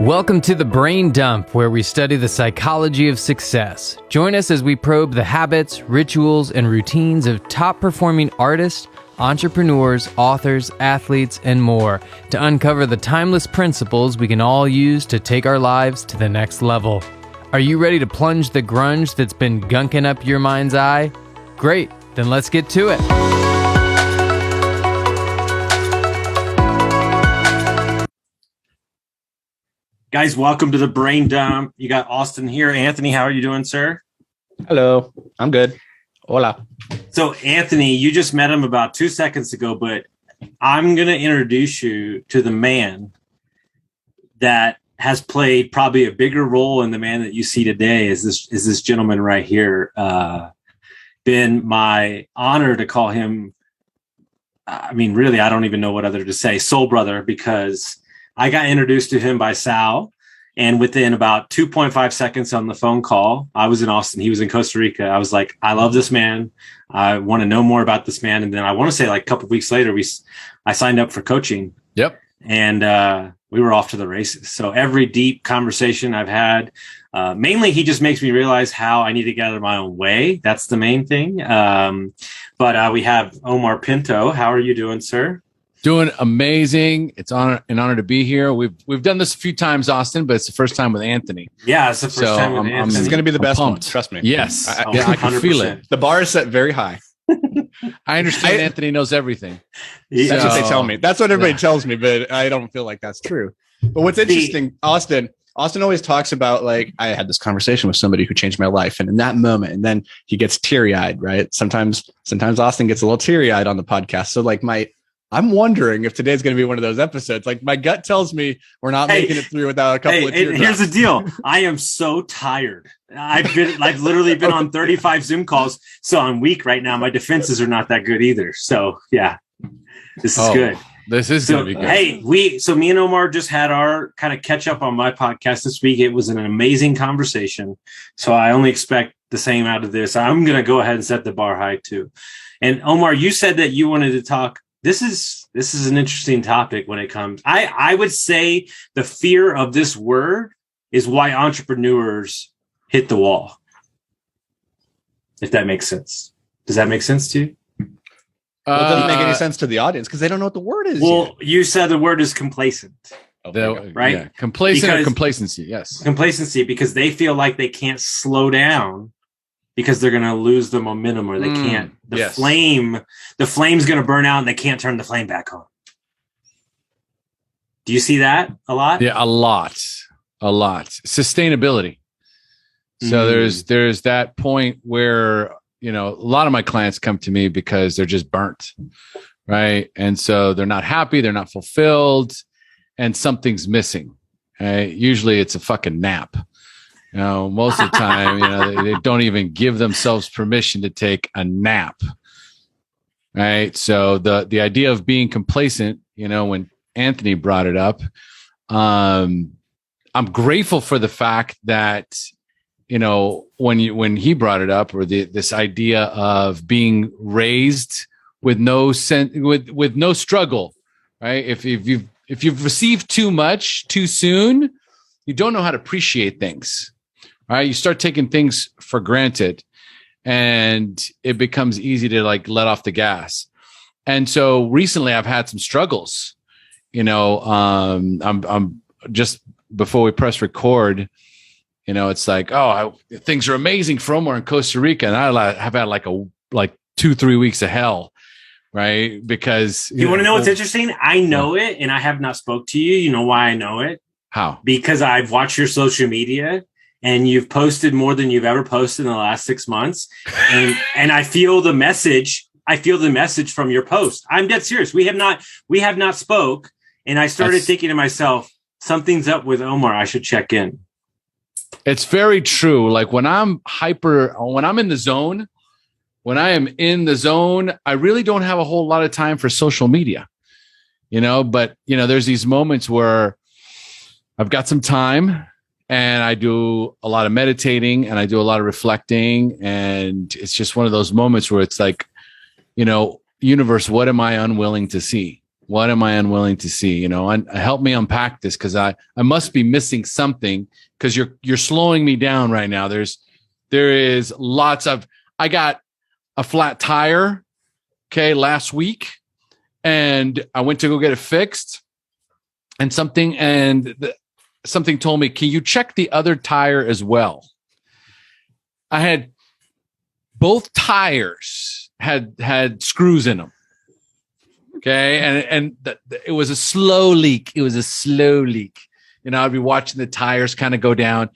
Welcome to The Brain Dump, where we study the psychology of success. Join us as we probe the habits, rituals, and routines of top-performing artists, entrepreneurs, authors, athletes, and more to uncover the timeless principles we can all use to take our lives to the next level. Are you ready to plunge the grunge that's been gunking up your mind's eye? Great, then let's get to it. Guys, welcome to the Brain Dump. You got Austin here. Anthony, how are you doing, sir? Hello. I'm good. Hola. So, Anthony, you just met him about 2 seconds ago, but I'm going to introduce you to the man that has played probably a bigger role in the man that you see today is this gentleman right here. Been my honor to call him, really, I don't even know what other to say, soul brother, because I got introduced to him by Sal, and within about 2.5 seconds on the phone call, I was in Austin. He was in Costa Rica. I was like, I love this man. I want to know more about this man. And then I want to say like a couple of weeks later, I signed up for coaching. Yep. And we were off to the races. So every deep conversation I've had, mainly he just makes me realize how I need to get out of my own way. That's the main thing. But we have Omar Pinto. How are you doing, sir? Doing amazing. It's an honor to be here. We've done this a few times, Austin, but it's the first time with Anthony. Yeah, it's the first time with Anthony. This is going to be the best one. Trust me. Yes. I can feel it. The bar is set very high. I understand Anthony knows everything. That's what they tell me. That's what everybody tells me, but I don't feel like that's true. But what's interesting, Austin always talks about, like, I had this conversation with somebody who changed my life. And in that moment, and then he gets teary-eyed, right? Sometimes Austin gets a little teary-eyed on the podcast. So like I'm wondering if today's going to be one of those episodes. Like, my gut tells me we're not making it through without a couple of teardrops. Here's the deal. I am so tired. I've literally been on 35 Zoom calls. So I'm weak right now. My defenses are not that good either. So yeah, this is good. This is going to be good. Hey, me and Omar just had our kind of catch up on my podcast this week. It was an amazing conversation. So I only expect the same out of this. I'm going to go ahead and set the bar high too. And Omar, you said that you wanted to talk. This is an interesting topic when it comes. I would say the fear of this word is why entrepreneurs hit the wall. If that makes sense. Does that make sense to you? Well, it doesn't make any sense to the audience because they don't know what the word is. Well, you said the word is complacent. Right? Yeah. Complacent or complacency, yes. Complacency, because they feel like they can't slow down because they're going to lose the momentum, or they can't. The flame's going to burn out and they can't turn the flame back on. Do you see that a lot? Yeah, a lot. Sustainability. So there's that point where, a lot of my clients come to me because they're just burnt, right? And so they're not happy, they're not fulfilled, and something's missing. Usually it's a fucking nap. Most of the time, they don't even give themselves permission to take a nap. Right. So the idea of being complacent, when Anthony brought it up, I'm grateful for the fact that, when he brought it up, or this idea of being raised with no with no struggle, right? If you've received too much too soon, you don't know how to appreciate things. Right, you start taking things for granted, and it becomes easy to let off the gas. And so recently, I've had some struggles. I'm just before we press record. It's like, things are amazing for Omar in Costa Rica, and I have had like 2-3 weeks of hell, right? Because you want to know what's interesting? I know it, and I have not spoke to you. You know why I know it? How? Because I've watched your social media. And you've posted more than you've ever posted in the last 6 months. And I feel the message. I feel the message from your post. I'm dead serious. We have not spoke. And I started thinking to myself, something's up with Omar. I should check in. It's very true. Like when I'm in the zone, I really don't have a whole lot of time for social media, but there's these moments where I've got some time. And I do a lot of meditating and I do a lot of reflecting. And it's just one of those moments where it's like, universe, what am I unwilling to see? What am I unwilling to see? You know, and help me unpack this, because I must be missing something, because you're slowing me down right now. There is lots of, I got a flat tire, okay, last week, and I went to go get it fixed, and something told me, can you check the other tire as well? I had both tires had screws in them. Okay. And it was a slow leak. You know, I'd be watching the tires kind of go down,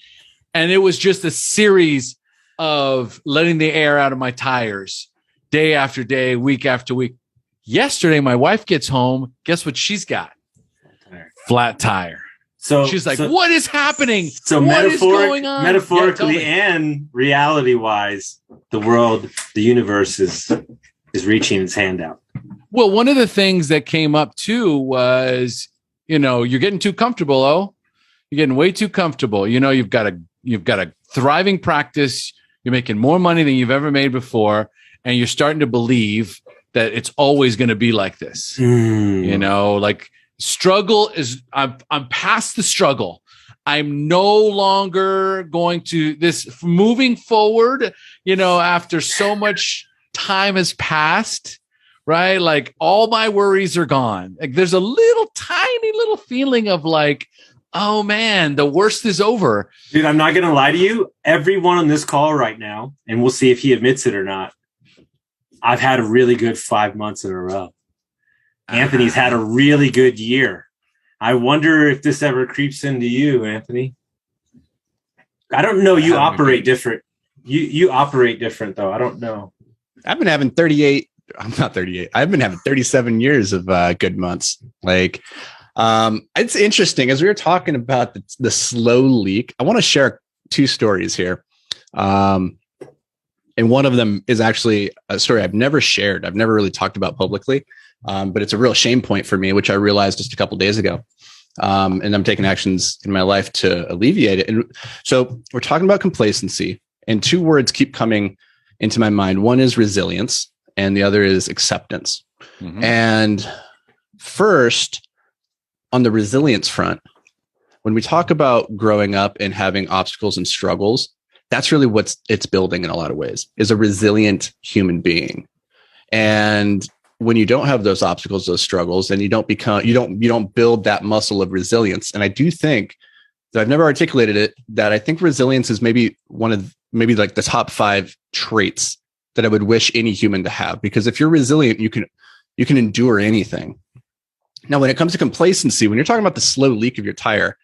and it was just a series of letting the air out of my tires day after day, week after week. Yesterday, my wife gets home. Guess what she's got? Flat tire. So she's like, what is happening? So what is going on? Metaphorically and reality wise, the world, the universe is reaching its hand out. Well, one of the things that came up too was, you know, you're getting too comfortable. Oh, you're getting way too comfortable. You know, you've got a thriving practice. You're making more money than you've ever made before, and you're starting to believe that it's always going to be like this. You know, like struggle is. I'm past the struggle. I'm no longer going to this moving forward. You know, after so much time has passed. Right? Like all my worries are gone. Like there's a tiny little feeling of like, oh man, the worst is over. Dude, I'm not going to lie to you. Everyone on this call right now, and we'll see if he admits it or not, I've had a really good 5 months in a row. Anthony's had a really good year. I wonder if this ever creeps into you, Anthony. I don't know. You operate different. You operate different though. I don't know. I've been having 38. I'm not 38. I've been having 37 years of good months. Like, it's interesting as we were talking about the slow leak. I want to share two stories here. And one of them is actually a story I've never shared. I've never really talked about publicly, but it's a real shame point for me, which I realized just a couple of days ago. And I'm taking actions in my life to alleviate it. And so we're talking about complacency, and two words keep coming into my mind. One is resilience, and the other is acceptance. Mm-hmm. And first, on the resilience front, when we talk about growing up and having obstacles and struggles, that's really what it's building in a lot of ways, is a resilient human being. And when you don't have those obstacles, those struggles, and you don't build that muscle of resilience. And I do think that I've never articulated it, that I think resilience is maybe like the top 5 traits that I would wish any human to have, because if you're resilient, you can endure anything. Now, when it comes to complacency, when you're talking about the slow leak of your tire,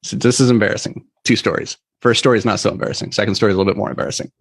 so this is embarrassing. 2 stories. First story is not so embarrassing. Second story is a little bit more embarrassing.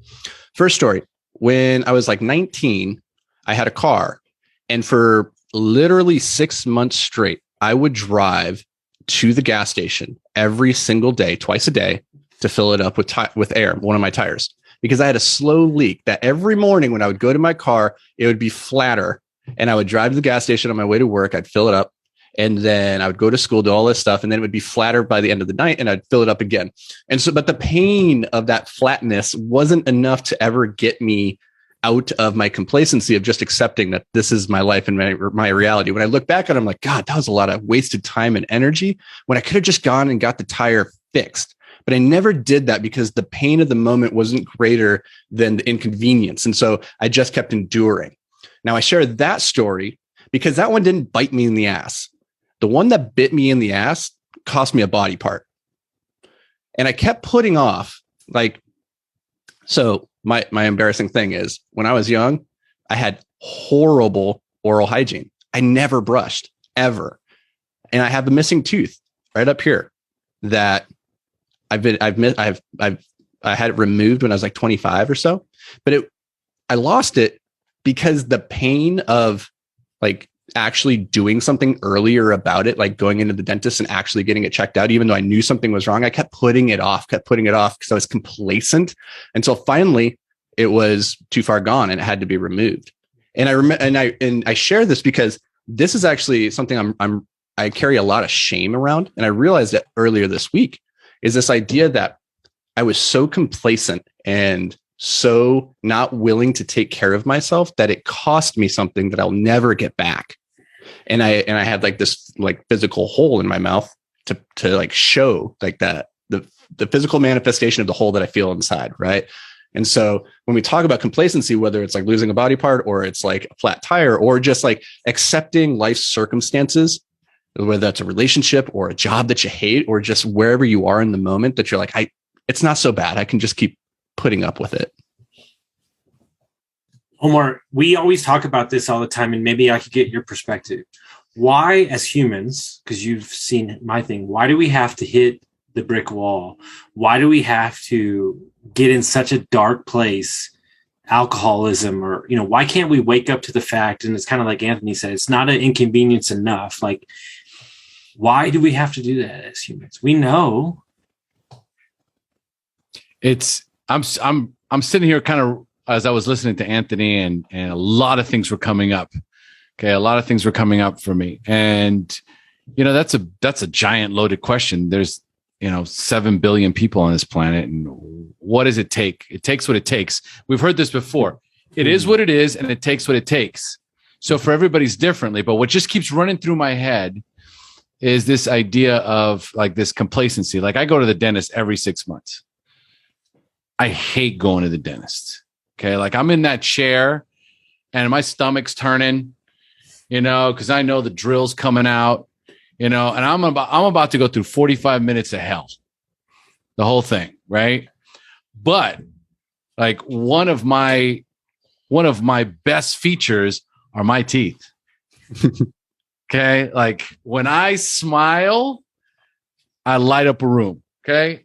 First story, when I was like 19, I had a car, and for literally 6 months straight, I would drive to the gas station every single day, twice a day, to fill it up with air, one of my tires, because I had a slow leak that every morning when I would go to my car, it would be flatter, and I would drive to the gas station on my way to work. I'd fill it up, and then I would go to school, do all this stuff, and then it would be flatter by the end of the night, and I'd fill it up again. And so, but the pain of that flatness wasn't enough to ever get me out of my complacency of just accepting that this is my life and my reality. When I look back at it, I'm like, God, that was a lot of wasted time and energy when I could have just gone and got the tire fixed. But I never did that because the pain of the moment wasn't greater than the inconvenience. And so I just kept enduring. Now, I share that story because that one didn't bite me in the ass. The one that bit me in the ass cost me a body part. And I kept putting off, so my embarrassing thing is, when I was young, I had horrible oral hygiene. I never brushed, ever. And I have a missing tooth right up here that I had it removed when I was like 25 or so, but I lost it because the pain of like actually doing something earlier about it, like going into the dentist and actually getting it checked out, even though I knew something was wrong, I kept putting it off because I was complacent until finally it was too far gone and it had to be removed. And I share this because this is actually something I carry a lot of shame around. And I realized that earlier this week is this idea that I was so complacent and so not willing to take care of myself that it cost me something that I'll never get back. And I had like this like physical hole in my mouth to like show like that the physical manifestation of the hole that I feel inside. Right. And so when we talk about complacency, whether it's like losing a body part or it's like a flat tire or just like accepting life's circumstances, whether that's a relationship or a job that you hate or just wherever you are in the moment that you're like, it's not so bad. I can just keep putting up with it. Omar, we always talk about this all the time, and maybe I could get your perspective. Why, as humans, because you've seen my thing, why do we have to hit the brick wall? Why do we have to get in such a dark place, alcoholism, or, why can't we wake up to the fact, and it's kind of like Anthony said, it's not an inconvenience enough. Like, why do we have to do that as humans? We know. I'm sitting here kind of, as I was listening to Anthony and a lot of things were coming up. Okay. A lot of things were coming up for me. And, that's a giant loaded question. There's, 7 billion people on this planet. And what does it take? It takes what it takes. We've heard this before. It is what it is, and it takes what it takes. So for everybody's differently, but what just keeps running through my head is this idea of like this complacency. Like I go to the dentist every 6 months. I hate going to the dentist. Okay. Like I'm in that chair and my stomach's turning, because I know the drill's coming out, and I'm about to go through 45 minutes of hell, the whole thing. Right. But like one of my best features are my teeth. Okay. Like when I smile, I light up a room. Okay.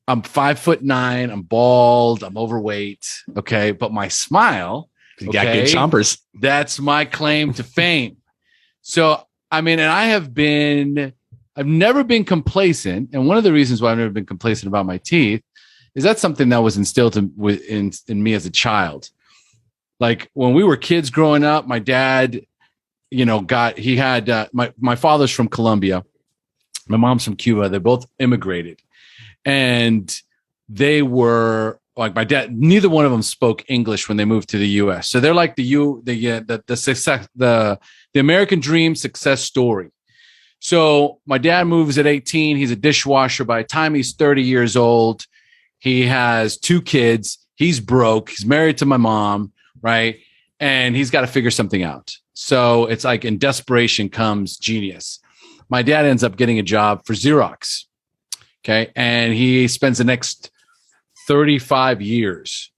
I'm 5'9", I'm bald, I'm overweight. Okay. But my smile, you got good chompers. That's my claim to fame. So, I mean, and I've never been complacent. And one of the reasons why I've never been complacent about my teeth is that's something that was instilled in me as a child. Like when we were kids growing up, my dad, my father's from Colombia. My mom's from Cuba. They both immigrated. And they were like my dad. Neither one of them spoke English when they moved to the U.S. So they're like the American dream success story. So my dad moves at 18. He's a dishwasher. By the time he's 30 years old, he has 2 kids. He's broke. He's married to my mom, right? And he's got to figure something out. So it's like in desperation comes genius. My dad ends up getting a job for Xerox. Okay. And he spends the next 35 years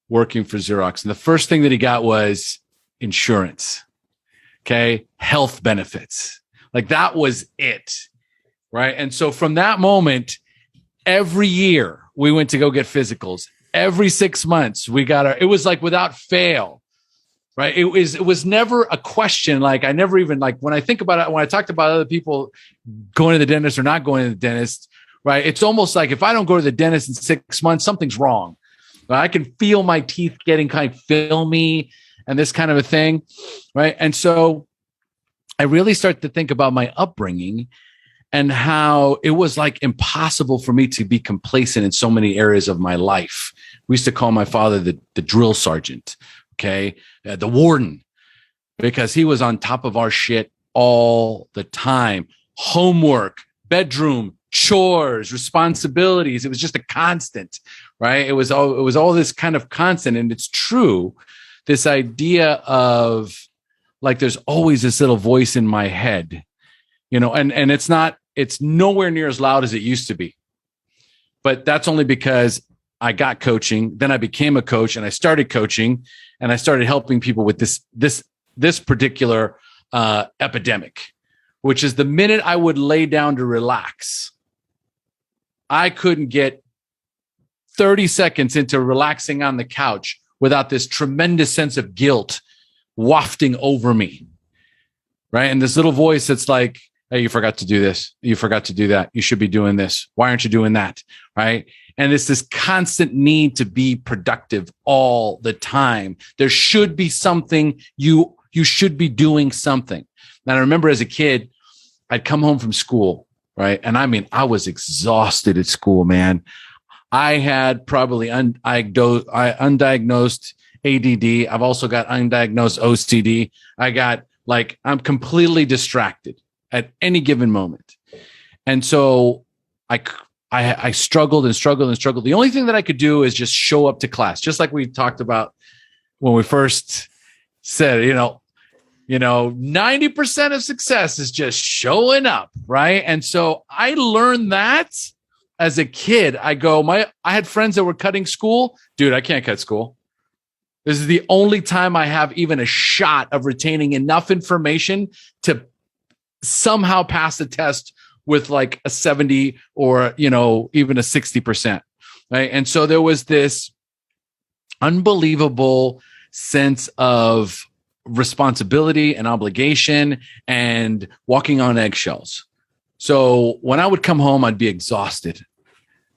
working for Xerox. And the first thing that he got was insurance. Okay. Health benefits. Like that was it. Right. And so from that moment, every year we went to go get physicals. Every 6 months we got it was like without fail. Right. It was never a question. Like I never even when I think about it, when I talked about other people going to the dentist or not going to the dentist, right. It's almost like if I don't go to the dentist in 6 months, something's wrong. Right? I can feel my teeth getting kind of filmy and this kind of a thing. Right. And so I really start to think about my upbringing and how it was like impossible for me to be complacent in so many areas of my life. We used to call my father the drill sergeant. Okay. The warden, because he was on top of our shit all the time. Homework, bedroom, chores, responsibilities. It was just a constant, right? It was all this kind of constant. And it's true. This idea of like, there's always this little voice in my head, and it's nowhere near as loud as it used to be, but that's only because I got coaching. Then I became a coach and I started coaching and I started helping people with this particular epidemic, which is the minute I would lay down to relax, I couldn't get 30 seconds into relaxing on the couch without this tremendous sense of guilt wafting over me. Right. And this little voice that's like, hey, you forgot to do this. You forgot to do that. You should be doing this. Why aren't you doing that? Right. And it's this constant need to be productive all the time. There should be something you should be doing something. And I remember as a kid, I'd come home from school. Right. And I mean, I was exhausted at school, man. I had probably undiagnosed ADD. I've also got undiagnosed OCD. I'm completely distracted at any given moment. And so I struggled and struggled and struggled. The only thing that I could do is just show up to class, just like we talked about when we first said, 90% of success is just showing up, right? And so I learned that as a kid. I had friends that were cutting school. Dude, I can't cut school. This is the only time I have even a shot of retaining enough information to somehow pass the test with like a 70 or, even a 60%. Right. And so there was this unbelievable sense of responsibility and obligation and walking on eggshells. So when I would come home, I'd be exhausted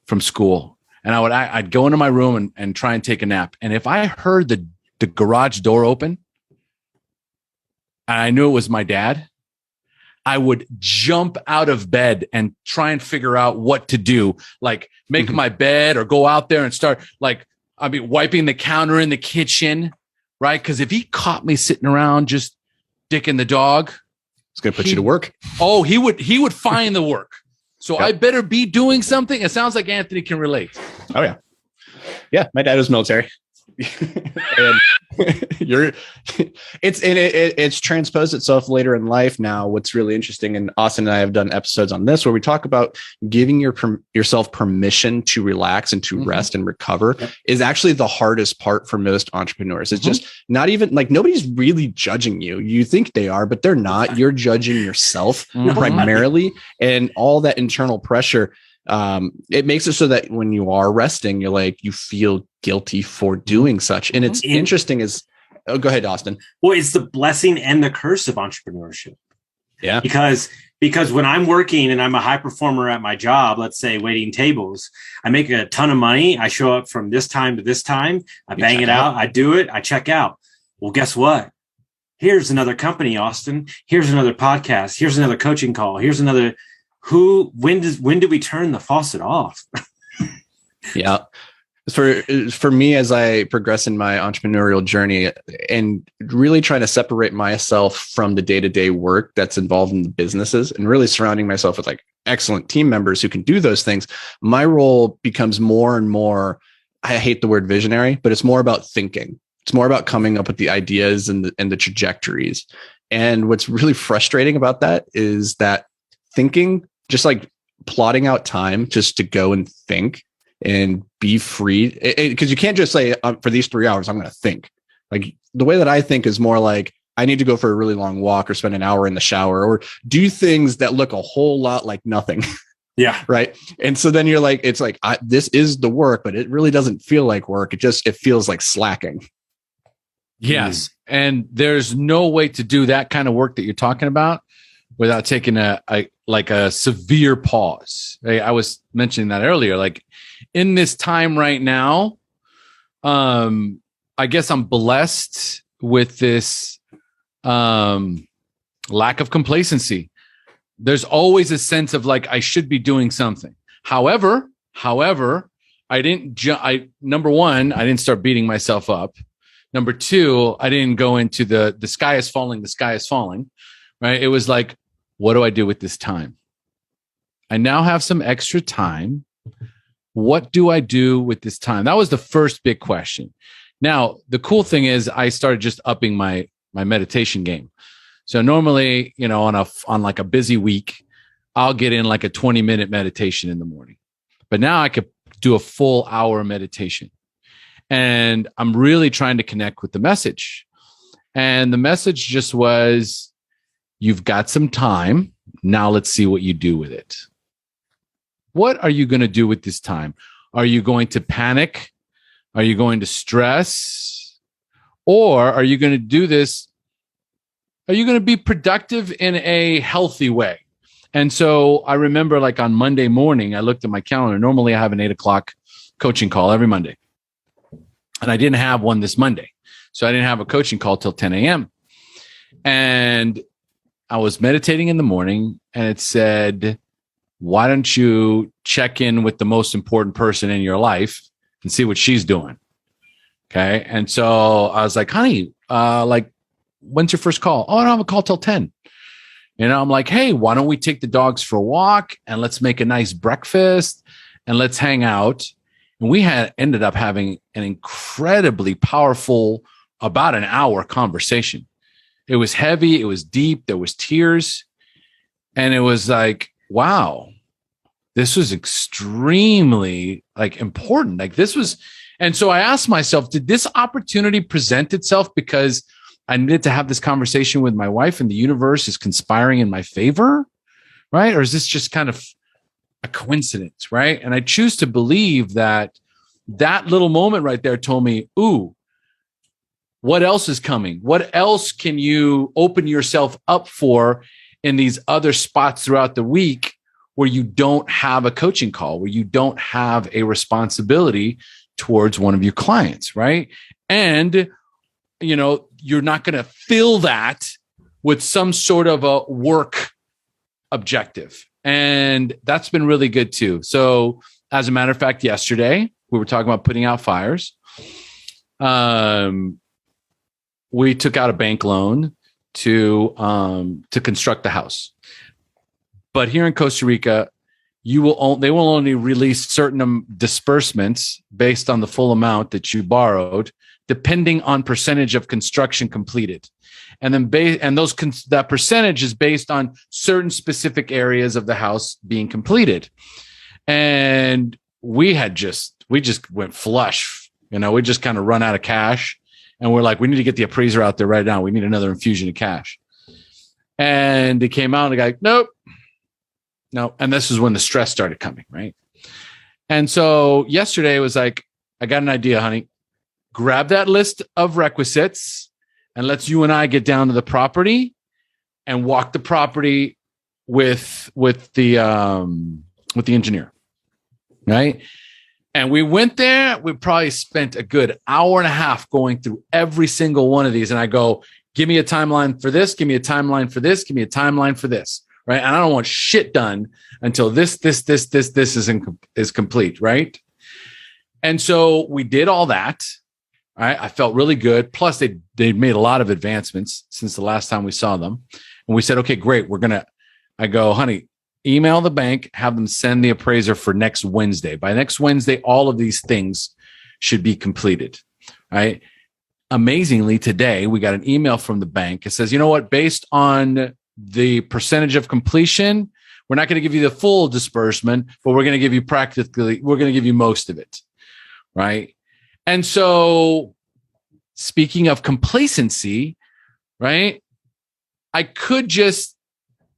from school, and I'd go into my room and try and take a nap. And if I heard the garage door open and I knew it was my dad, I would jump out of bed and try and figure out what to do, like make my bed or go out there and start wiping the counter in the kitchen, right? Because if he caught me sitting around just dicking the dog, it's going to put you to work. Oh, he would find the work. So I better be doing something. It sounds like Anthony can relate. Oh yeah. Yeah. My dad was military. And it's transposed itself later in life. Now, what's really interesting, and Austin and I have done episodes on this where we talk about giving yourself permission to relax and to rest and recover is actually the hardest part for most entrepreneurs. It's just not even like nobody's really judging you. You think they are, but they're not. You're judging yourself primarily, and all that internal pressure. It makes it so that when you are resting, you feel guilty for doing such. And it's interesting go ahead, Austin. Well, it's the blessing and the curse of entrepreneurship. Yeah. Because when I'm working and I'm a high performer at my job, let's say waiting tables, I make a ton of money. I show up from this time to this time. I bang it out. I do it. I check out. Well, guess what? Here's another company, Austin. Here's another podcast. Here's another coaching call. Here's another. When do we turn the faucet off? Yeah. For me, as I progress in my entrepreneurial journey and really trying to separate myself from the day-to-day work that's involved in the businesses and really surrounding myself with excellent team members who can do those things, my role becomes more and more, I hate the word visionary, but it's more about thinking. It's more about coming up with the ideas and the trajectories. And what's really frustrating about that is that thinking, just like plotting out time just to go and think and be free, because you can't just say for these 3 hours, I'm going to think. Like the way that I think is more like I need to go for a really long walk or spend an hour in the shower or do things that look a whole lot like nothing. Yeah. Right. And so then you're like, it's like, this is the work, but it really doesn't feel like work. It feels like slacking. Yes. And there's no way to do that kind of work that you're talking about without taking a severe pause. I was mentioning that earlier. Like in this time right now, I guess I'm blessed with this lack of complacency. There's always a sense of like I should be doing something. However, number one, I didn't start beating myself up. Number two, I didn't go into the sky is falling. Right? It was like, what do I do with this time? I now have some extra time. What do I do with this time? That was the first big question. Now, the cool thing is I started just upping my meditation game. So normally, on like a busy week, I'll get in like a 20-minute meditation in the morning. But now I could do a full hour meditation. And I'm really trying to connect with the message. And the message just was, you've got some time. Now let's see what you do with it. What are you going to do with this time? Are you going to panic? Are you going to stress? Or are you going to do this? Are you going to be productive in a healthy way? And so I remember like on Monday morning, I looked at my calendar. Normally I have an 8:00 coaching call every Monday. And I didn't have one this Monday. So I didn't have a coaching call till 10 a.m. And I was meditating in the morning and it said, why don't you check in with the most important person in your life and see what she's doing? Okay. And so I was like, honey, like, when's your first call? Oh, I don't have a call till 10. I'm like, hey, why don't we take the dogs for a walk and let's make a nice breakfast and let's hang out. And we ended up having an incredibly powerful, about an hour conversation. It was heavy. It was deep. There was tears. And it was like, wow, this was extremely like important. Like this was, and so I asked myself, did this opportunity present itself because I needed to have this conversation with my wife and the universe is conspiring in my favor, right? Or is this just kind of a coincidence, right? And I choose to believe that little moment right there told me, ooh, what else is coming? What else can you open yourself up for in these other spots throughout the week where you don't have a coaching call, where you don't have a responsibility towards one of your clients, right? And you're not going to fill that with some sort of a work objective. And that's been really good too. So as a matter of fact, yesterday we were talking about putting out fires. We took out a bank loan to construct the house. But here in Costa Rica, they will only release certain disbursements based on the full amount that you borrowed, depending on percentage of construction completed. And then that percentage is based on certain specific areas of the house being completed. And we just went flush. We just kind of run out of cash. And we're like, we need to get the appraiser out there right now. We need another infusion of cash. And they came out and they're like, nope. No. And this is when the stress started coming, right? And so yesterday it was like, I got an idea, honey. Grab that list of requisites and let's you and I get down to the property and walk the property with the engineer, right? And we went there. We probably spent a good hour and a half going through every single one of these. And I go, give me a timeline for this. Give me a timeline for this. Give me a timeline for this. Right. And I don't want shit done until this is complete. Right. And so we did all that. Right. I felt really good. Plus they made a lot of advancements since the last time we saw them. And we said, okay, great. I go, honey, email the bank, have them send the appraiser for next Wednesday. By next Wednesday, all of these things should be completed. Right. Amazingly, today we got an email from the bank. It says, you know what, based on the percentage of completion, we're not going to give you the full disbursement, but we're going to give you most of it. Right. And so speaking of complacency, right, I could just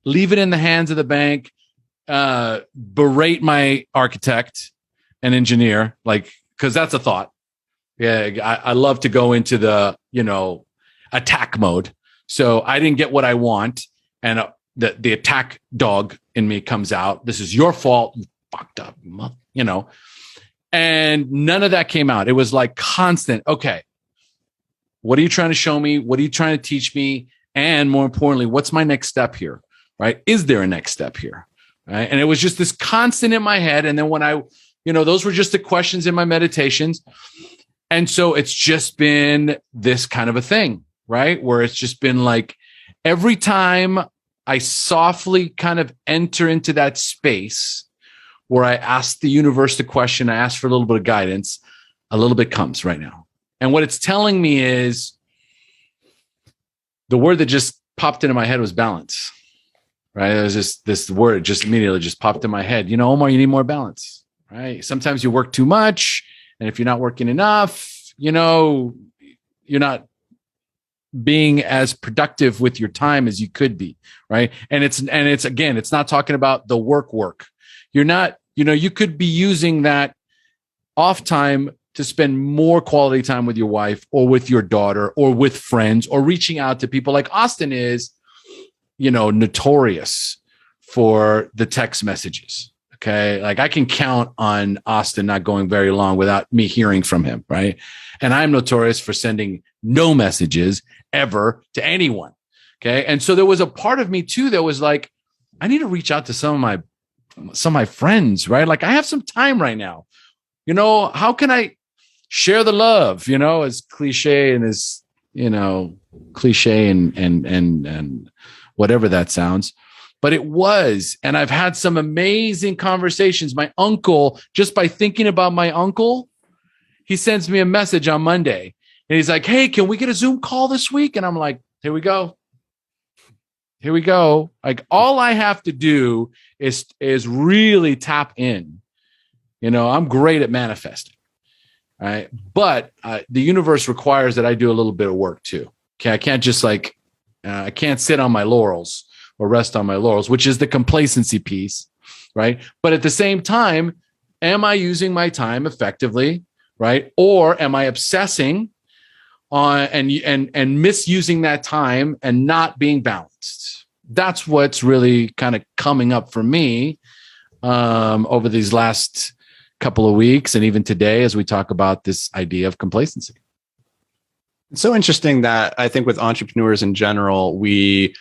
leave it in the hands of the bank, berate my architect and engineer, like, because that's a thought. Yeah, I love to go into the, attack mode. So I didn't get what I want. And the attack dog in me comes out. This is your fault. You fucked up, And none of that came out. It was like constant. Okay, what are you trying to show me? What are you trying to teach me? And more importantly, what's my next step here? Right? Is there a next step here? Right? And it was just this constant in my head. And then when those were just the questions in my meditations. And so it's just been this kind of a thing, right? Where it's just been like every time I softly kind of enter into that space where I ask the universe the question, I ask for a little bit of guidance, a little bit comes right now. And what it's telling me is the word that just popped into my head was balance, right? It was just this word just immediately just popped in my head. Omar, you need more balance, right? Sometimes you work too much. And if you're not working enough, you're not being as productive with your time as you could be, right? And it's not talking about the work. You're not, you could be using that off time to spend more quality time with your wife or with your daughter or with friends or reaching out to people. Like Austin is, notorious for the text messages. Okay. Like I can count on Austin not going very long without me hearing from him. Right. And I'm notorious for sending no messages ever to anyone. Okay. And so there was a part of me too that was like, I need to reach out to some of my some of my friends, right? Like I have some time right now. You know, how can I share the love, you know, as cliche and as, you know, cliche and whatever that sounds. But it was, and I've had some amazing conversations. My uncle, just by thinking about my uncle, he sends me a message on Monday and he's like, hey, can we get a Zoom call this week? And I'm like, here we go. Here we go. Like all I have to do is really tap in. You know, I'm great at manifesting. Right. But the universe requires that I do a little bit of work too. Okay. I can't just like, I can't sit on my laurels or rest on my laurels, which is the complacency piece. Right. But at the same time, am I using my time effectively? Right. Or am I obsessing on and misusing that time and not being balanced? That's what's really kind of coming up for me over these last couple of weeks and even today as we talk about this idea of complacency. It's so interesting that I think with entrepreneurs in general, we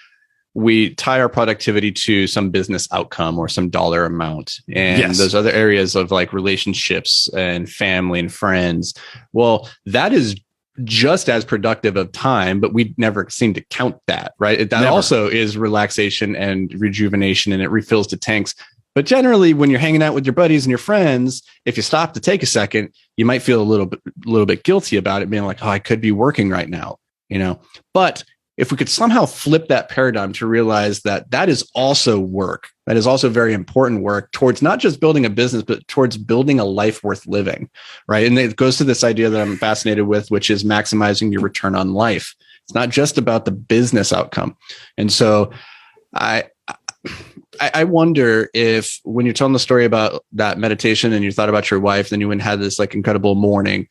tie our productivity to some business outcome or some dollar amount. And those other areas of like relationships and family and friends, well, that is just as productive of time, but we never seem to count that, right? That also is relaxation and rejuvenation, and it refills the tanks. But generally, when you're hanging out with your buddies and your friends, if you stop to take a second, you might feel a little bit guilty about it, being like, oh, I could be working right now, you know. But if we could somehow flip that paradigm to realize that that is also work, that is also very important work towards not just building a business, but towards building a life worth living, right? And it goes to this idea that I'm fascinated with, which is maximizing your return on life. It's not just about the business outcome. And so I wonder if when you're telling the story about that meditation and you thought about your wife, then you went and had this like incredible morning,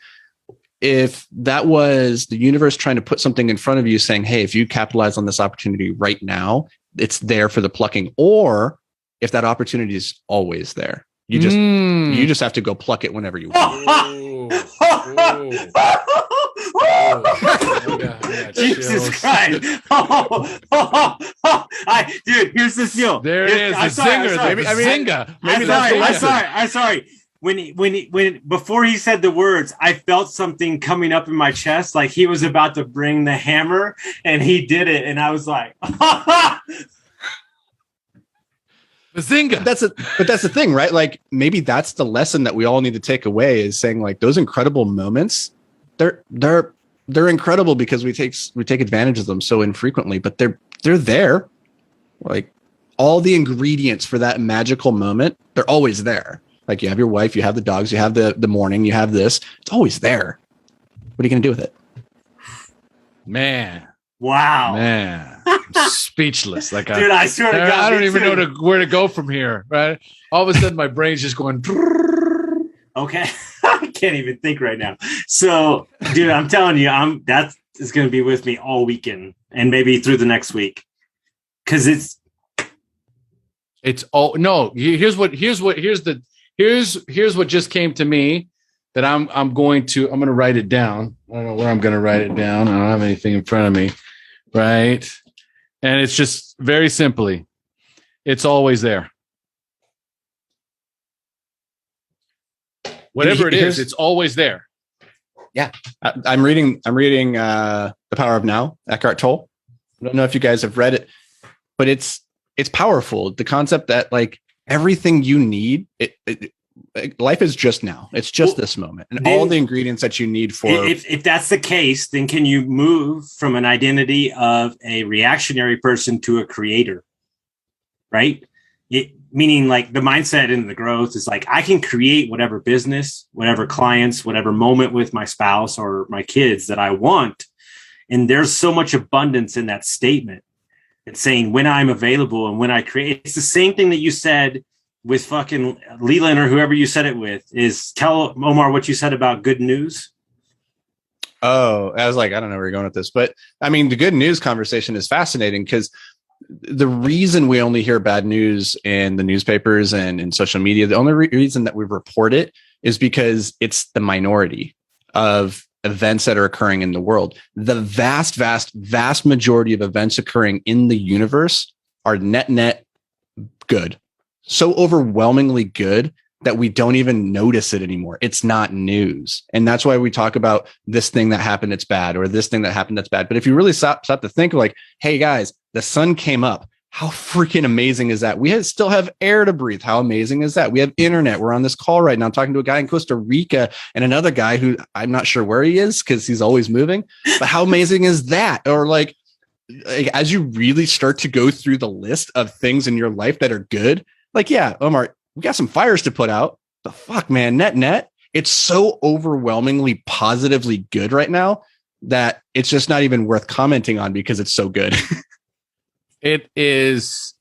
if that was the universe trying to put something in front of you saying, hey, if you capitalize on this opportunity right now, it's there for the plucking, or if that opportunity is always there, you just have to go pluck it whenever you want. Jesus Christ. Dude, here's the deal. There it is. The zinger. I'm sorry. When before he said the words, I felt something coming up in my chest, like he was about to bring the hammer, and he did it, and I was like, Bazinga. But that's the thing, right? Like maybe that's the lesson that we all need to take away is saying like those incredible moments, they're incredible because we take advantage of them so infrequently, but they're there. Like all the ingredients for that magical moment, they're always there. Like you have your wife, you have the dogs, you have the morning, you have this. It's always there. What are you going to do with it? Man. Wow. Man. I'm speechless. Like dude, I swear to God, I don't even know where to go from here. Right. All of a sudden my brain's just going. Okay. I can't even think right now. So, dude, I'm telling you, that is going to be with me all weekend and maybe through the next week. Cause it's all no. Here's what just came to me that I'm going to write it down. I don't know where I'm going to write it down. I don't have anything in front of me. Right. And it's just very simply, it's always there. Whatever it is, it's always there. Yeah. I'm reading The Power of Now, Eckhart Tolle. I don't know if you guys have read it, but it's powerful. The concept that like everything you need, life is just now. It's just this moment and all the ingredients that you need for. If that's the case, then can you move from an identity of a reactionary person to a creator? Right? Meaning like the mindset and the growth is like, I can create whatever business, whatever clients, whatever moment with my spouse or my kids that I want. And there's so much abundance in that statement. It's saying when I'm available and when I create, it's the same thing that you said with fucking Leland or whoever you said it with is tell Omar what you said about good news. Oh, I was like, I don't know where you're going with this, but I mean, the good news conversation is fascinating because the reason we only hear bad news in the newspapers and in social media, the only reason that we report it is because it's the minority of events that are occurring in the world. The vast, vast, vast majority of events occurring in the universe are net good. so overwhelmingly good that we don't even notice it anymore. It's not news. And that's why we talk about this thing that happened, it's bad, or this thing that happened, that's bad. But if you really stop to think like, hey guys, the sun came up. How freaking amazing is that? We still have air to breathe. How amazing is that? We have internet. We're on this call right now talking to a guy in Costa Rica and another guy who I'm not sure where he is because he's always moving. But how amazing is that? Or like, as you really start to go through the list of things in your life that are good, like, yeah, Omar, we got some fires to put out, but fuck, man, net, it's so overwhelmingly positively good right now that it's just not even worth commenting on because it's so good. It's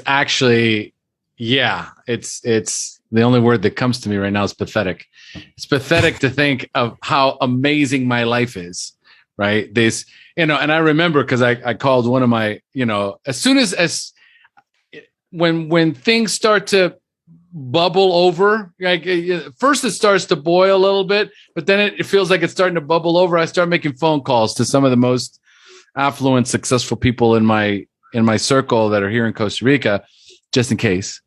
actually, yeah, it's the only word that comes to me right now is pathetic. It's pathetic to think of how amazing my life is, right? This, and I remember because I called one of my, as soon as when things start to bubble over, like first it starts to boil a little bit, but then it feels like it's starting to bubble over. I start making phone calls to some of the most affluent, successful people in my circle that are here in Costa Rica, just in case.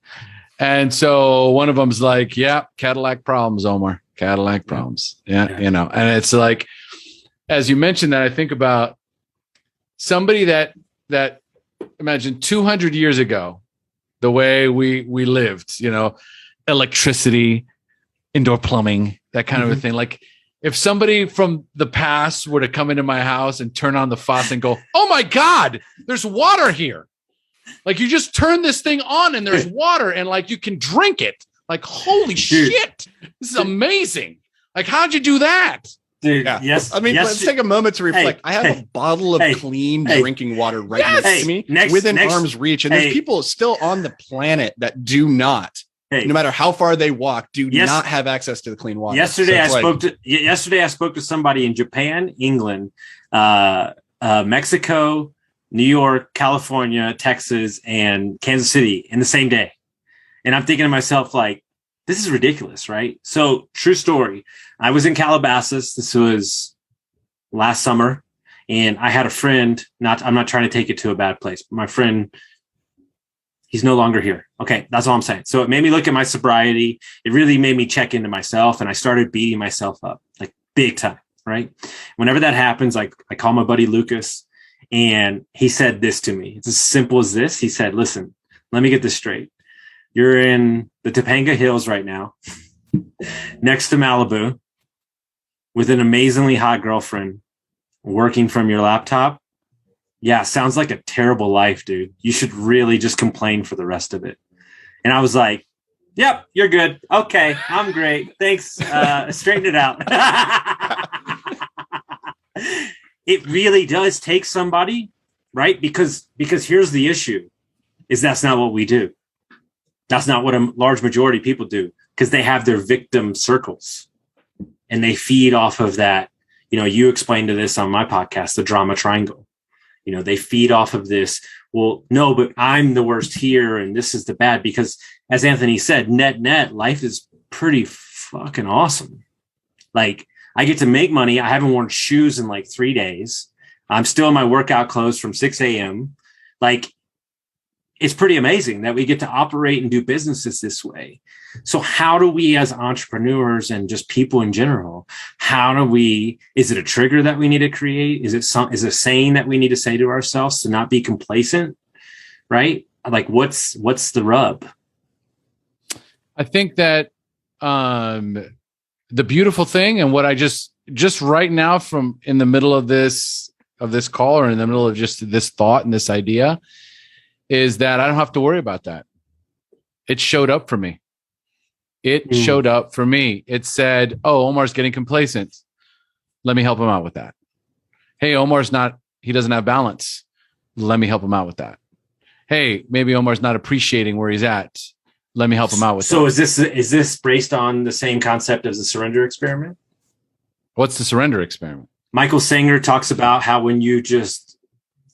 And so one of them's like, yeah, Cadillac problems, Omar, Cadillac problems. Yeah. And it's like, as you mentioned that, I think about somebody that imagine 200 years ago, the way we lived, electricity, indoor plumbing, that kind of a thing. Like if somebody from the past were to come into my house and turn on the faucet and go, oh my God, there's water here. Like you just turn this thing on and there's water and like you can drink it. Like, holy shit, this is amazing. Like, how'd you do that? Dude, yeah. Yes. I mean, let's take a moment to reflect. I have a bottle of clean drinking water right next to me within arm's reach. And there's people still on the planet that do not, no matter how far they walk, do not have access to the clean water. Yesterday, I spoke to somebody in Japan, England, Mexico, New York, California, Texas, and Kansas City in the same day. And I'm thinking to myself, like, this is ridiculous, right? So true story. I was in Calabasas. This was last summer. And I had a friend, I'm not trying to take it to a bad place, but my friend, he's no longer here. Okay. That's all I'm saying. So it made me look at my sobriety. It really made me check into myself. And I started beating myself up like big time, right? Whenever that happens, I call my buddy Lucas and he said this to me. It's as simple as this. He said, listen, let me get this straight. You're in the Topanga Hills right now, next to Malibu, with an amazingly hot girlfriend, working from your laptop. Yeah, sounds like a terrible life, dude. You should really just complain for the rest of it. And I was like, yep, you're good. Okay, I'm great. Thanks. Straighten it out. It really does take somebody, right? Because here's the issue, is that's not what we do. That's not what a large majority of people do, because they have their victim circles and they feed off of that. You explained to this on my podcast, the drama triangle. They feed off of this. Well, no, but I'm the worst here and this is the bad, because as Anthony said, net, life is pretty fucking awesome. Like I get to make money. I haven't worn shoes in like 3 days. I'm still in my workout clothes from 6 a.m. Like, it's pretty amazing that we get to operate and do businesses this way. So how do we as entrepreneurs and just people in general, is it a trigger that we need to create? Is it a saying that we need to say to ourselves to not be complacent? Right? Like what's the rub? I think that the beautiful thing, and what I just right now from in the middle of this call, or in the middle of just this thought and this idea, is that I don't have to worry about that. It showed up for me. Showed up for me. It said, oh, Omar's getting complacent. Let me help him out with that. Hey, he doesn't have balance. Let me help him out with that. Hey, maybe Omar's not appreciating where he's at. Let me help him out with that. So is this based on the same concept as the surrender experiment? What's the surrender experiment? Michael Singer talks about how when you just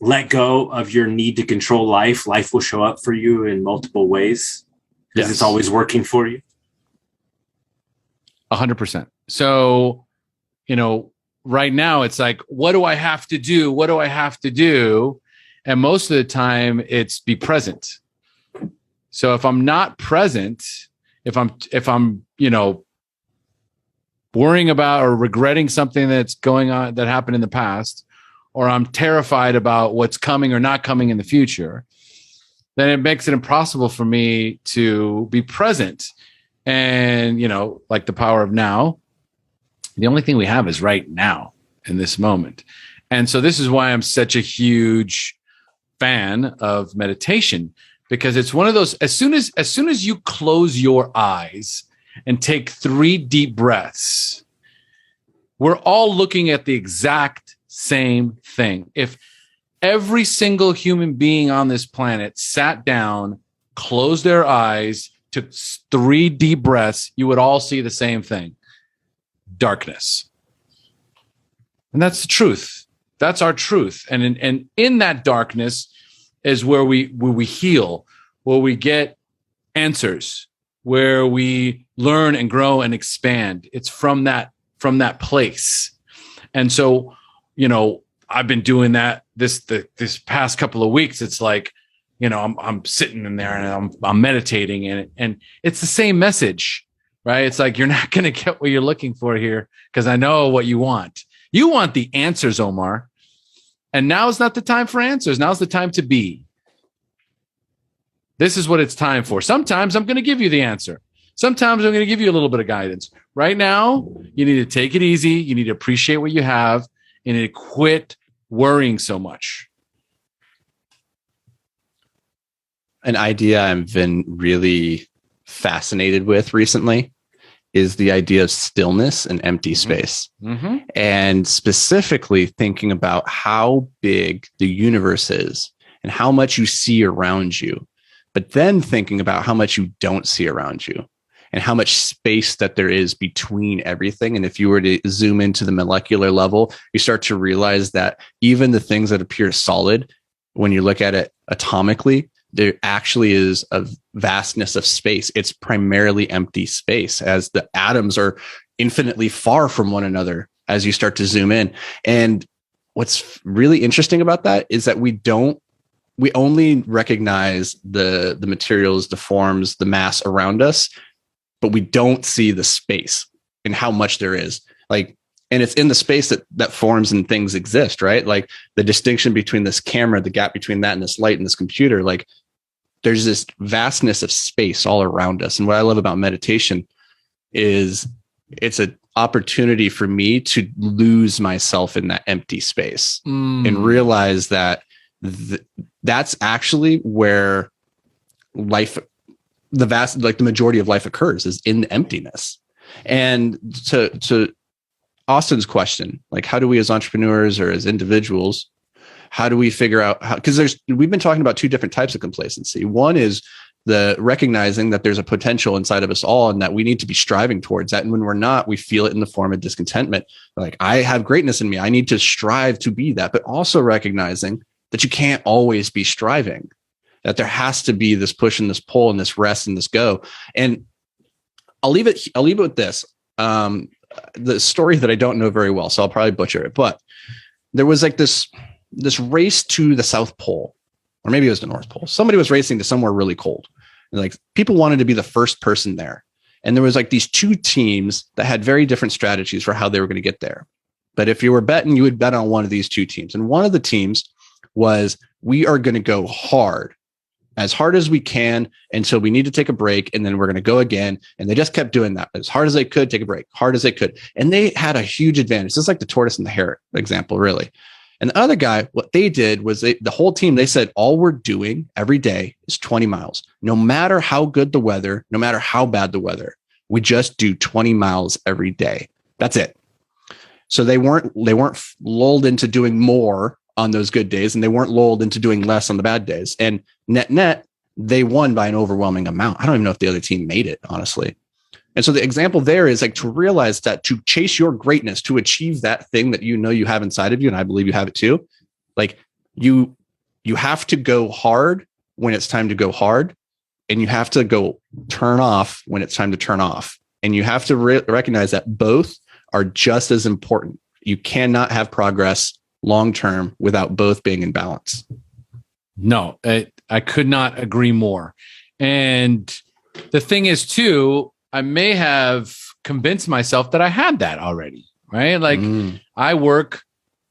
let go of your need to control life will show up for you in multiple ways, because it's always working for you. 100%. So, right now it's like, what do I have to do? What do I have to do? And most of the time it's be present. So if I'm not present, if I'm, worrying about or regretting something that's going on that happened in the past, or I'm terrified about what's coming or not coming in the future, then it makes it impossible for me to be present. And, like the power of now, the only thing we have is right now in this moment. And so this is why I'm such a huge fan of meditation, because it's one of those, as soon as you close your eyes and take 3 deep breaths, we're all looking at the exact same thing. If every single human being on this planet sat down, closed their eyes, took 3 deep breaths, you would all see the same thing: darkness. And that's the truth. That's our truth. And in that darkness is where we heal, where we get answers, where we learn and grow and expand. It's from that place. And so, I've been doing that this past couple of weeks. It's like, I'm sitting in there and I'm meditating, and it's the same message, right? It's like, you're not going to get what you're looking for here, because I know what you want. You want the answers, Omar. And now is not the time for answers. Now's the time to be. This is what it's time for. Sometimes I'm going to give you the answer. Sometimes I'm going to give you a little bit of guidance. Right now, you need to take it easy. You need to appreciate what you have, and you need to quit worrying so much. An idea I've been really fascinated with recently is the idea of stillness and empty space. Mm-hmm. And specifically thinking about how big the universe is and how much you see around you, but then thinking about how much you don't see around you and how much space that there is between everything. And if you were to zoom into the molecular level, you start to realize that even the things that appear solid, when you look at it atomically, there actually is a vastness of space. It's primarily empty space, as the atoms are infinitely far from one another as you start to zoom in. And what's really interesting about that is that we only recognize the materials, the forms, the mass around us, but we don't see the space and how much there is. And it's in the space that forms and things exist, right? Like the distinction between this camera, the gap between that and this light and this computer, like there's this vastness of space all around us. And what I love about meditation is it's an opportunity for me to lose myself in that empty space and realize that that's actually where life, the majority of life occurs, is in the emptiness. And to Austin's question, like, how do we as entrepreneurs or as individuals, how do we figure out how, because we've been talking about 2 different types of complacency. One is the recognizing that there's a potential inside of us all and that we need to be striving towards that. And when we're not, we feel it in the form of discontentment. Like, I have greatness in me, I need to strive to be that, but also recognizing that you can't always be striving, that there has to be this push and this pull and this rest and this go. And I'll leave it with this. The story that I don't know very well, so I'll probably butcher it, but there was like this race to the South Pole, or maybe it was the North Pole. Somebody was racing to somewhere really cold. And like, people wanted to be the first person there. And there was like these 2 teams that had very different strategies for how they were going to get there. But if you were betting, you would bet on one of these 2 teams. And one of the teams was, we are going to go as hard as we can until we need to take a break. And then we're going to go again. And they just kept doing that as hard as they could, take a break, hard as they could. And they had a huge advantage. It's like the tortoise and the hare example, really. And the other guy, what they did was the whole team, they said, all we're doing every day is 20 miles. No matter how good the weather, no matter how bad the weather, we just do 20 miles every day. That's it. So they weren't lulled into doing more on those good days, and they weren't lulled into doing less on the bad days. And net, they won by an overwhelming amount. I don't even know if the other team made it, honestly. And so the example there is like to realize that to chase your greatness, to achieve that thing that you know you have inside of you, and I believe you have it too, like you have to go hard when it's time to go hard, and you have to go turn off when it's time to turn off. And you have to recognize that both are just as important. You cannot have progress long-term without both being in balance. No, I could not agree more. And the thing is too, I may have convinced myself that I had that already, right? Like I work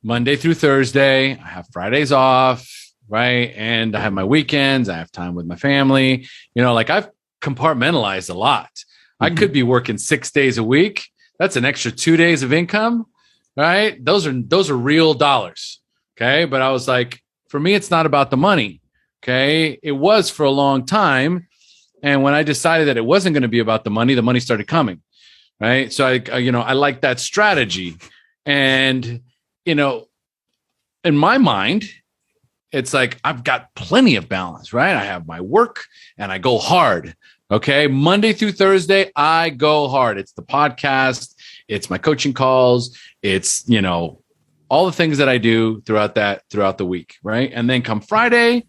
Monday through Thursday. I have Fridays off, right? And I have my weekends. I have time with my family. Like I've compartmentalized a lot. I could be working 6 days a week. That's an extra 2 days of income, right? Those are real dollars. Okay. But I was like, for me, it's not about the money. Okay. It was for a long time. And when I decided that it wasn't going to be about the money started coming. Right. So I like that strategy. And, in my mind, it's like, I've got plenty of balance, right? I have my work and I go hard. Okay. Monday through Thursday, I go hard. It's the podcast. It's my coaching calls. It's, all the things that I do throughout the week. Right. And then come Friday,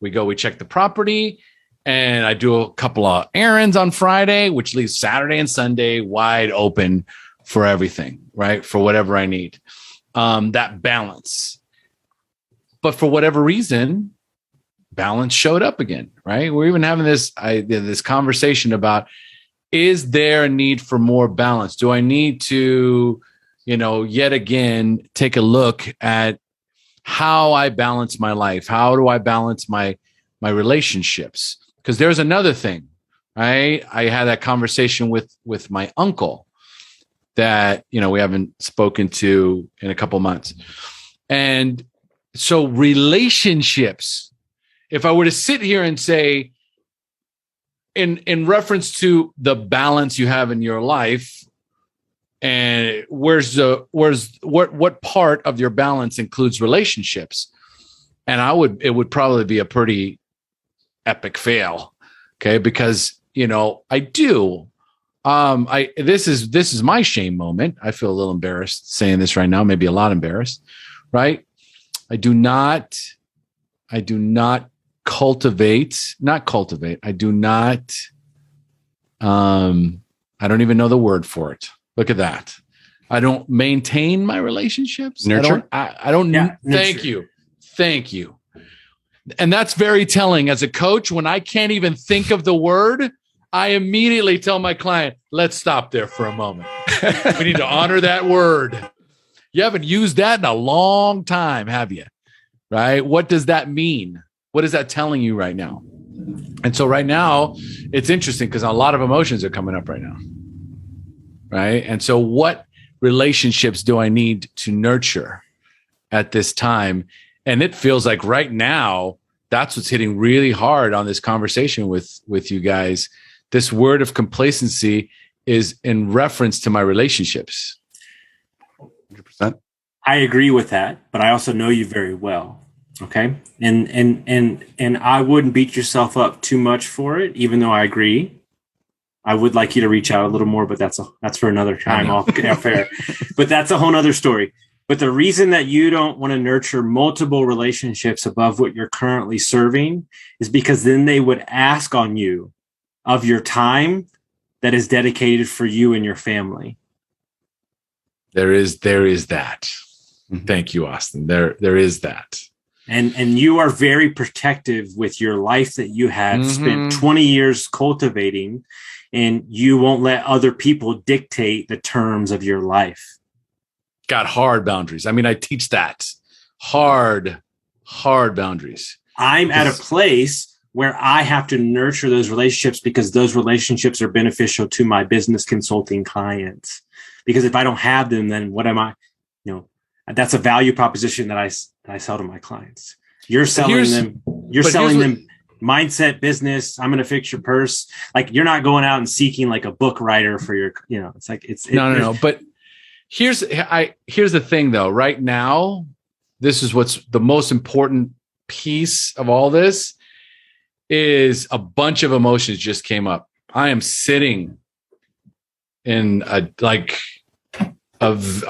we check the property. And I do a couple of errands on Friday, which leaves Saturday and Sunday wide open for everything, right? For whatever I need. That balance. But for whatever reason, balance showed up again, right? We're even having this conversation about, is there a need for more balance? Do I need to, yet again, take a look at how I balance my life? How do I balance my relationships? Because there's another thing, right? I had that conversation with my uncle that, we haven't spoken to in a couple months. And so relationships, if I were to sit here and say, in reference to the balance you have in your life, and what part of your balance includes relationships? And it would probably be a pretty epic fail. Okay. Because, I do, this is my shame moment. I feel a little embarrassed saying this right now, maybe a lot embarrassed, right? I do not cultivate, I do not, I don't even know the word for it. Look at that. I don't maintain my relationships. Nurture. I don't. Yeah, thank you. Thank you. And that's very telling as a coach. When I can't even think of the word, I immediately tell my client, let's stop there for a moment. We need to honor that word. You haven't used that in a long time, have you? Right? What does that mean? What is that telling you right now? And so right now, it's interesting because a lot of emotions are coming up right now. Right? And so what relationships do I need to nurture at this time? And it feels like right now, that's what's hitting really hard on this conversation with you guys. This word of complacency is in reference to my relationships. 100%. I agree with that, but I also know you very well. Okay. And I wouldn't beat yourself up too much for it, even though I agree. I would like you to reach out a little more, but that's for another time off air. But that's a whole nother story. But the reason that you don't want to nurture multiple relationships above what you're currently serving is because then they would ask on you of your time that is dedicated for you and your family. There is that. Thank you, Austin. There is that. And you are very protective with your life that you have spent 20 years cultivating, and you won't let other people dictate the terms of your life. Got hard boundaries. I mean, I teach that. Hard boundaries. I'm at a place where I have to nurture those relationships because those relationships are beneficial to my business consulting clients. Because if I don't have them, then what am I? That's a value proposition that I sell to my clients. You're selling them. You're selling them mindset, business. I'm going to fix your purse. Like, you're not going out and seeking like a book writer for your. It's like no. But here's the thing, though. Right now, this is what's the most important piece of all this is a bunch of emotions just came up. I am sitting in it's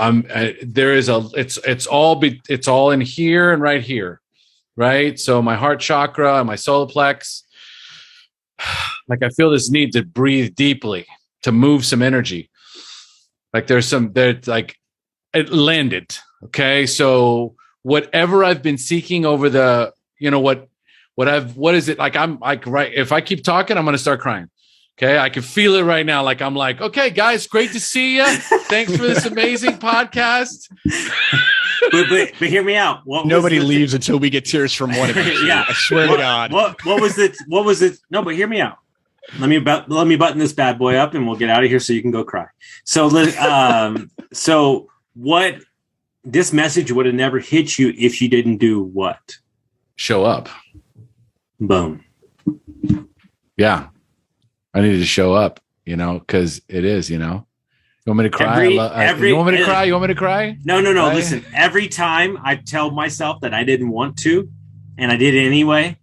all in here and right here, right? So my heart chakra and my solar plex, like I feel this need to breathe deeply, to move some energy. Like there's like it landed. Okay. So whatever I've been seeking over the, what is it? Like, I'm like, right. If I keep talking, I'm going to start crying. Okay. I can feel it right now. Like, I'm like, okay, guys, great to see you. Thanks for this amazing podcast. but hear me out. Nobody leaves until we get tears from one of you. Yeah. I swear to God. What was it? No, but hear me out. Let me button this bad boy up and we'll get out of here so you can go cry. So, so what this message would have never hit you if you didn't do what? Show up. Boom. Yeah. I needed to show up, because it is, You want me to cry? You want me to cry? You want me to cry? No. Right? Listen, every time I tell myself that I didn't want to, and I did it anyway,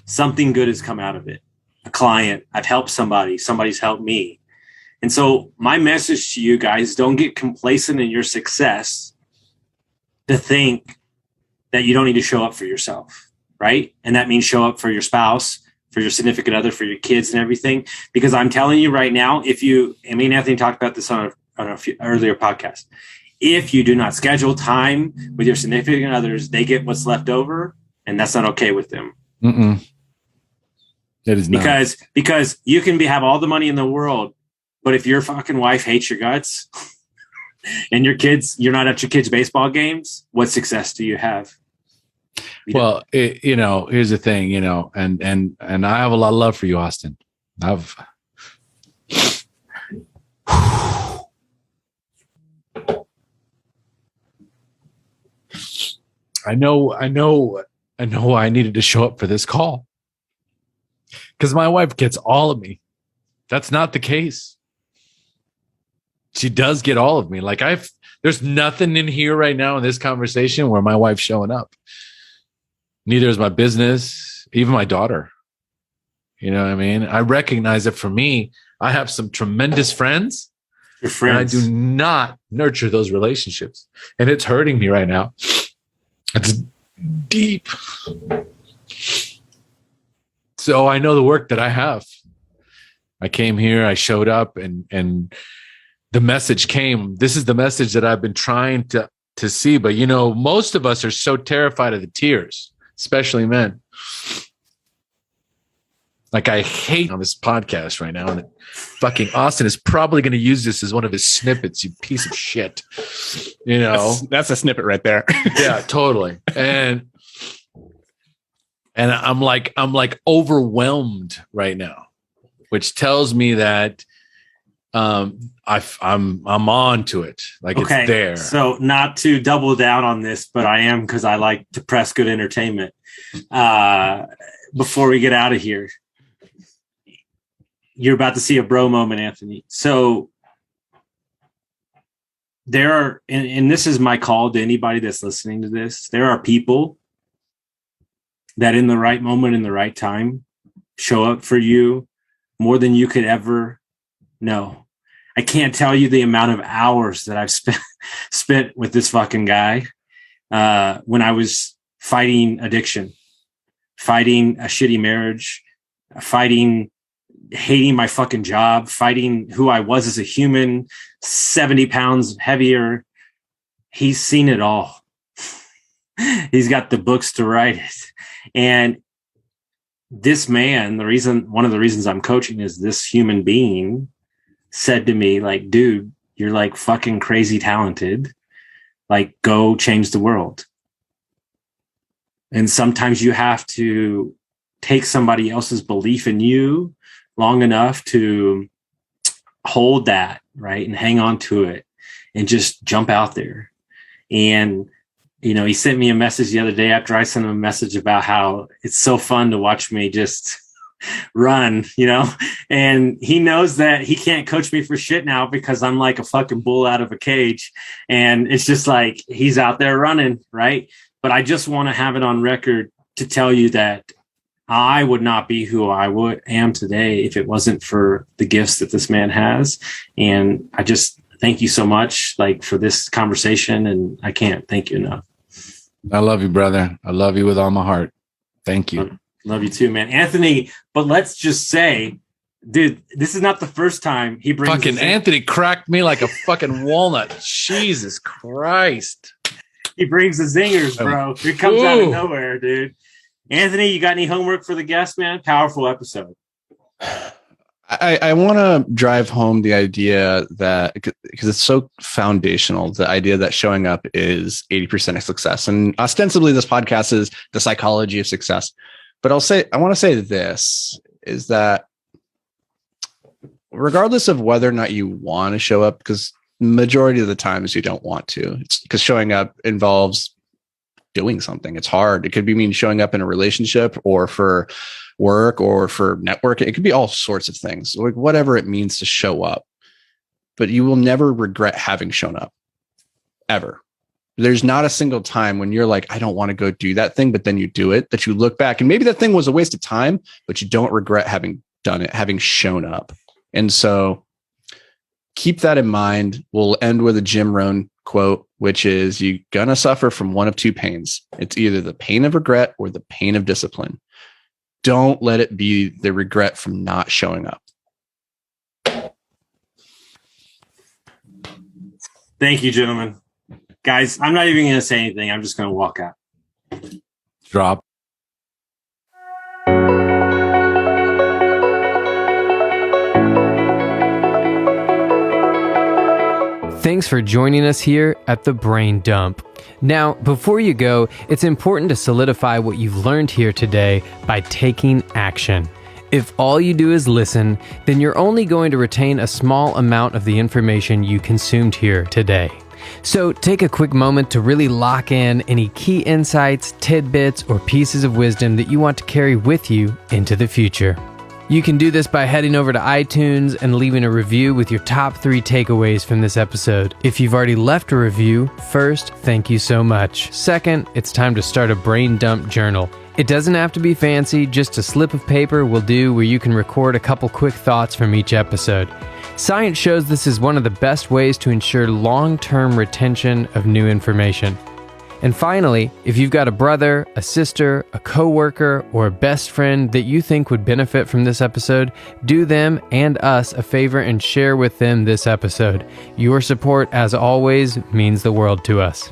something good has come out of it. A client, I've helped somebody's helped me. And so my message to you guys, don't get complacent in your success to think that you don't need to show up for yourself, right? And that means show up for your spouse, for your significant other, for your kids and everything. Because I'm telling you right now, me and Anthony talked about this on a few earlier podcast. If you do not schedule time with your significant others, they get what's left over, and that's not okay with them. Mm-mm. It is not. Because you can have all the money in the world, but if your fucking wife hates your guts and you're not at your kids' baseball games, what success do you have? Well, here's the thing, and I have a lot of love for you, Austin. I know I needed to show up for this call because my wife gets all of me. That's not the case. She does get all of me. Like there's nothing in here right now in this conversation where my wife's showing up. Neither is my business, even my daughter. You know what I mean? I recognize that for me, I have some tremendous friends. Your friends. And I do not nurture those relationships. And it's hurting me right now. It's deep. So I know the work that I have. I came here, I showed up, and the message came. This is the message that I've been trying to see. But, most of us are so terrified of the tears, especially men. Like, I hate on this podcast right now. And fucking Austin is probably going to use this as one of his snippets, you piece of shit. That's a snippet right there. Yeah, totally. And I'm like overwhelmed right now, which tells me that I'm on to it. Like, okay, it's there. So not to double down on this, but I am, because I like to press good entertainment. Before we get out of here, you're about to see a bro moment, Anthony. So there are, and this is my call to anybody that's listening to this. There are people that in the right moment, in the right time, show up for you more than you could ever know. I can't tell you the amount of hours that I've spent with this fucking guy when I was fighting addiction, fighting a shitty marriage, fighting hating my fucking job, fighting who I was as a human, 70 pounds heavier. He's seen it all. He's got the books to write it. And this man, one of the reasons I'm coaching is this human being said to me, like, dude, you're like fucking crazy talented. Like, go change the world. And sometimes you have to take somebody else's belief in you long enough to hold that, right? And hang on to it and just jump out there. And, he sent me a message the other day after I sent him a message about how it's so fun to watch me just run, and he knows that he can't coach me for shit now because I'm like a fucking bull out of a cage. And it's just like, he's out there running. Right. But I just want to have it on record to tell you that I would not be who I am today if it wasn't for the gifts that this man has. And I just thank you so much, like, for this conversation. And I can't thank you enough. I love you, brother. I love you with all my heart. Thank you. Love you too, man. Anthony, but let's just say, dude, this is not the first time he brings fucking Anthony cracked me like a fucking walnut. Jesus Christ. He brings the zingers, bro. It comes out of nowhere, dude. Anthony, you got any homework for the guest, man? Powerful episode. I want to drive home the idea that, because it's so foundational, the idea that showing up is 80% of success. And ostensibly this podcast is the psychology of success. But I want to say this is that regardless of whether or not you want to show up, because majority of the times you don't want to, it's because showing up involves doing something. It's hard. It could be mean showing up in a relationship or for work or for networking. It could be all sorts of things, like whatever it means to show up. But you will never regret having shown up, ever. There's not a single time when you're like, I don't want to go do that thing, but then you do it, that you look back and maybe that thing was a waste of time, but you don't regret having done it, having shown up. And so keep that in mind. We'll end with a Jim Rohn quote, which is, you're going to suffer from one of two pains. It's either the pain of regret or the pain of discipline. Don't let it be the regret from not showing up. Thank you, gentlemen. Guys, I'm not even going to say anything. I'm just going to walk out. Drop. Thanks for joining us here at the Brain Dump. Now, before you go, it's important to solidify what you've learned here today by taking action. If all you do is listen, then you're only going to retain a small amount of the information you consumed here today. So take a quick moment to really lock in any key insights, tidbits, or pieces of wisdom that you want to carry with you into the future. You can do this by heading over to iTunes and leaving a review with your top 3 takeaways from this episode. If you've already left a review, first, thank you so much. Second, it's time to start a Brain Dump journal. It doesn't have to be fancy, just a slip of paper will do, where you can record a couple quick thoughts from each episode. Science shows this is one of the best ways to ensure long-term retention of new information. And finally, if you've got a brother, a sister, a coworker, or a best friend that you think would benefit from this episode, do them and us a favor and share with them this episode. Your support, as always, means the world to us.